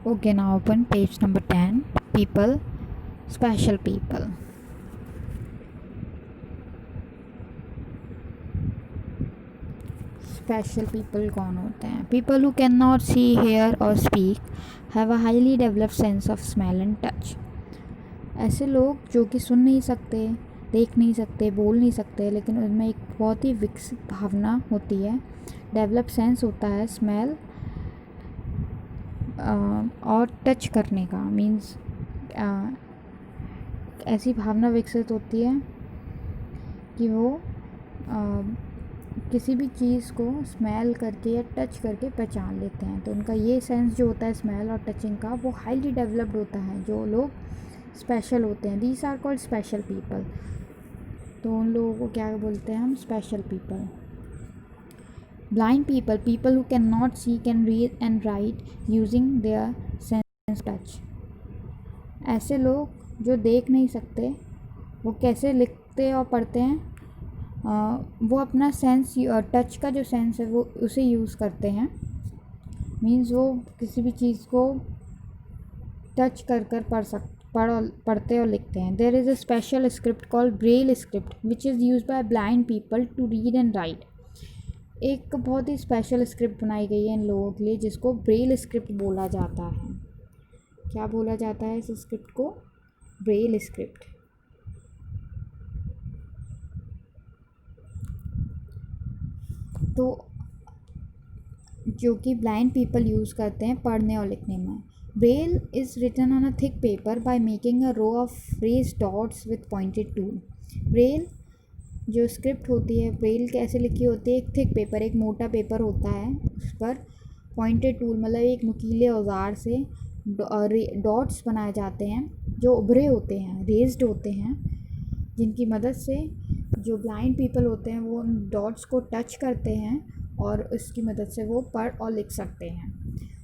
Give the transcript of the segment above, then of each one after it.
Okay, now open page number 10. People, special people. Special people कौन होते हैं? People who can not see, hear और speak have a highly developed sense of smell and touch. ऐसे लोग जो कि सुन नहीं सकते, देख नहीं सकते, बोल नहीं सकते, लेकिन उनमें एक बहुत ही विकसित भावना होती है, डेवलप सेंस होता है स्मेल और टच करने का. मीन्स ऐसी भावना विकसित होती है कि वो किसी भी चीज़ को स्मेल करके या टच करके पहचान लेते हैं. तो उनका ये सेंस जो होता है स्मेल और टचिंग का, वो हाईली डेवलप्ड होता है. जो लोग स्पेशल होते हैं, these are called special people. तो उन लोगों को क्या बोलते हैं हम? Special people. Blind people, people who can not see, can read and write using their sense touch. ऐसे लोग जो देख नहीं सकते, वो कैसे लिखते और पढ़ते हैं? वो अपना सेंस, टच का जो सेंस है वो उसे यूज़ करते हैं. मीन्स वो किसी भी चीज़ को टच कर पढ़ते और लिखते हैं. There is a special script called braille script which is use by blind people to read and write. एक बहुत ही स्पेशल स्क्रिप्ट बनाई गई है इन लोगों के लिए, जिसको ब्रेल स्क्रिप्ट बोला जाता है. क्या बोला जाता है इस स्क्रिप्ट को? Braille script. तो जो कि ब्लाइंड पीपल यूज़ करते हैं पढ़ने और लिखने में. Braille is written on a thick paper by making a row of raised dots with pointed tool. Braille जो स्क्रिप्ट होती है, ब्रेल कैसे लिखी होती है? एक थिक पेपर, एक मोटा पेपर होता है, उस पर पॉइंटेड टूल मतलब एक नुकीले औजार से डॉट्स बनाए जाते हैं जो उभरे होते हैं, रेज्ड होते हैं, जिनकी मदद से जो ब्लाइंड पीपल होते हैं वो उन डॉट्स को टच करते हैं और उसकी मदद से वो पढ़ और लिख सकते हैं.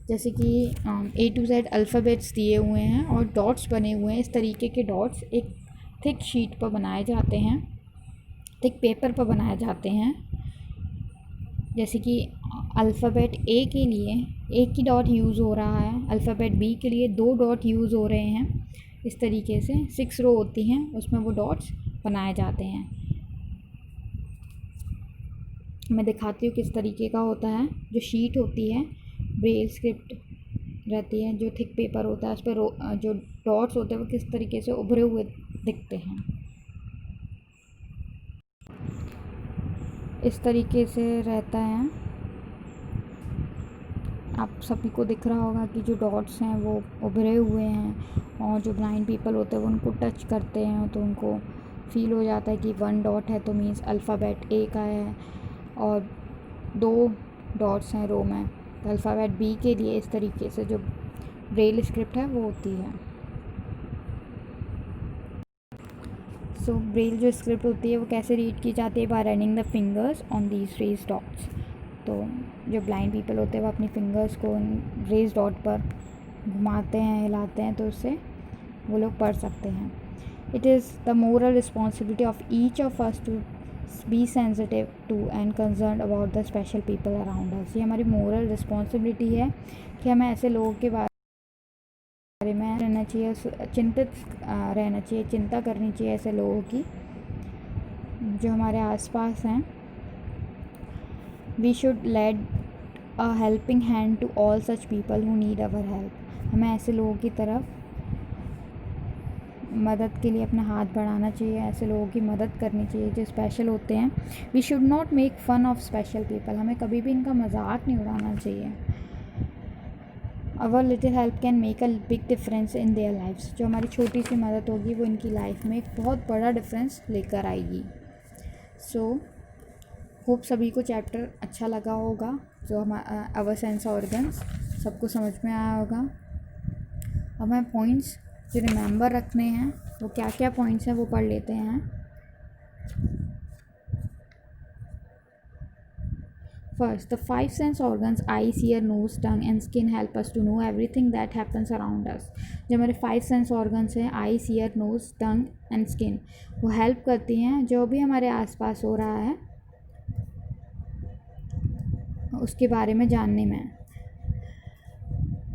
जैसे कि A to Z अल्फ़ाबेट्स दिए हुए हैं और डॉट्स बने हुए हैं. इस तरीके के डॉट्स एक थिक शीट पर बनाए जाते हैं, थिक पेपर पर बनाए जाते हैं. जैसे कि अल्फ़ाबेट A के लिए एक ही डॉट यूज़ हो रहा है, अल्फ़ाबेट B के लिए 2 डॉट यूज़ हो रहे हैं. इस तरीके से 6 रो होती हैं, उसमें वो डॉट्स बनाए जाते हैं. मैं दिखाती हूँ किस तरीके का होता है. जो शीट होती है, ब्रेल स्क्रिप्ट रहती है, जो थिक पेपर होता है, उस पर जो डॉट्स होते हैं वो किस तरीके से उभरे हुए दिखते हैं. इस तरीके से रहता है. आप सभी को दिख रहा होगा कि जो डॉट्स हैं वो उभरे हुए हैं, और जो ब्लाइंड पीपल होते हैं वो उनको टच करते हैं तो उनको फील हो जाता है कि 1 डॉट है तो मीन्स अल्फ़ाबेट A का है, और 2 डॉट्स हैं रो में तो अल्फ़ाबेट B के लिए. इस तरीके से जो ब्रेल स्क्रिप्ट है वो होती है. सो ब्रेल जो स्क्रिप्ट होती है वो कैसे रीड की जाती है? Bye running the fingers on these raise dots. तो जो ब्लाइंड पीपल होते हैं वो अपनी फिंगर्स को रेज डॉट पर घुमाते हैं, हिलाते हैं, तो उससे वो लोग पढ़ सकते हैं. It is the moral responsibility of each of us to be sensitive to and concern about the special people around us. ये हमारी मोरल रिस्पॉन्सिबिलिटी है कि हमें ऐसे लोगों के बारे में रहना चाहिए, चिंतित रहना चाहिए, चिंता करनी चाहिए ऐसे लोगों की जो हमारे आसपास हैं. We should lend a helping hand to all such people who need our help. हमें ऐसे लोगों की तरफ मदद के लिए अपना हाथ बढ़ाना चाहिए, ऐसे लोगों की मदद करनी चाहिए जो स्पेशल होते हैं. We should not make fun of special people. हमें कभी भी इनका मजाक नहीं उड़ाना चाहिए. Our little help can make a big difference in their lifes. जो हमारी छोटी सी मदद होगी वो इनकी लाइफ में एक बहुत बड़ा डिफरेंस लेकर आएगी. सो होप सभी को चैप्टर अच्छा लगा होगा. जो हमारा अवर सेंस ऑर्गन्स सबको समझ में आया होगा. अब हमें पॉइंट्स जो रिमेंबर रखने हैं, वो क्या क्या पॉइंट्स हैं वो पढ़ लेते हैं. First, the 5 sense organs eyes, ear, nose, tongue and skin help us to know everything that happens around us. जो हमारे 5 सेंस ऑर्गन्स हैं, eyes, ear, nose, tongue and skin, वो हेल्प करती हैं जो भी हमारे आसपास हो रहा है उसके बारे में जानने में.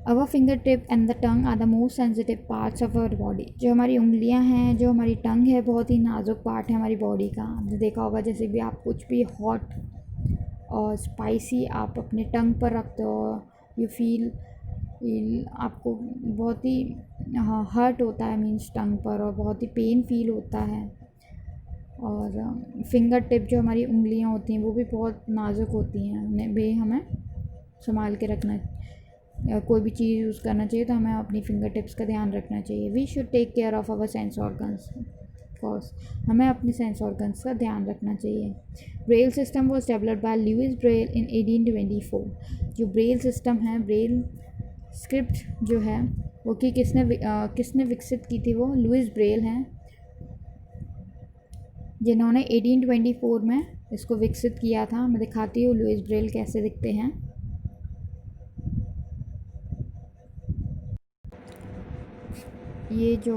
Our finger tip and the tongue are the most sensitive parts of our body. जो हमारी उंगलियां हैं, जो हमारी टंग है, बहुत ही नाजुक पार्ट है हमारी बॉडी का। आपने देखा होगा जैसे भी आप कुछ भी हॉट और स्पाइसी आप अपने टंग पर रखते हो, यू फील आपको बहुत ही हर्ट होता है मीन्स टंग पर, और बहुत ही पेन फील होता है। और फिंगर टिप जो हमारी उंगलियां होती हैं वो भी बहुत नाजुक होती हैं, उन्हें भी हमें संभाल के रखना, कोई भी चीज़ यूज़ करना चाहिए तो हमें अपनी फिंगर टिप्स का ध्यान रखना चाहिए। We should take care of our sense organs, of course हमें अपने सेंस ऑर्गन्स का ध्यान रखना चाहिए। Braille system was developed by Louis Braille in 1824। जो ब्रेल सिस्टम है, ब्रेल स्क्रिप्ट जो है वो कि किसने विकसित की थी, वो लुइस ब्रेल हैं, जिन्होंने 1824 में इसको विकसित किया था। मैं दिखाती हूँ लुइस ब्रेल कैसे दिखते हैं। ये जो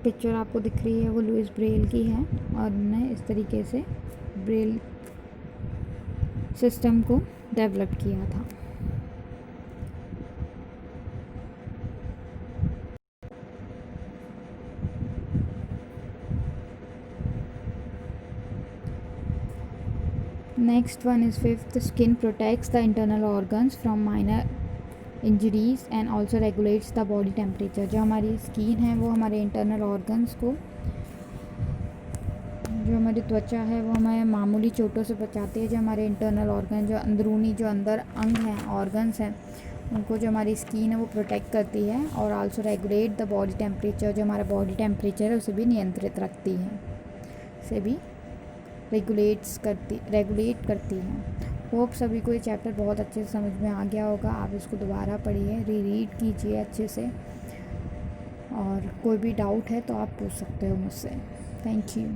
पिक्चर आपको दिख रही है वो लुइस ब्रेल की है, और उन्होंने इस तरीके से ब्रेल सिस्टम को डेवलप किया था। Next one is fifth, skin protects the internal organs from minor injuries and also regulates the body temperature. जो हमारी स्किन है वो हमारे इंटरनल ऑर्गन्स को, जो हमारी त्वचा है वो हमें मामूली चोटों से बचाती है। जो हमारे इंटरनल ऑर्गन, जो अंदरूनी जो अंदर अंग हैं, ऑर्गन्स हैं, उनको जो हमारी स्किन है वो प्रोटेक्ट करती है। और also regulate the body temperature, जो हमारा बॉडी टेम्परेचर है उसे भी नियंत्रित रखती है, उसे भी रेगुलेट करती है। होप सभी को ये चैप्टर बहुत अच्छे से समझ में आ गया होगा। आप इसको दोबारा पढ़िए, रीड कीजिए अच्छे से, और कोई भी डाउट है तो आप पूछ सकते हो मुझसे। Thank you.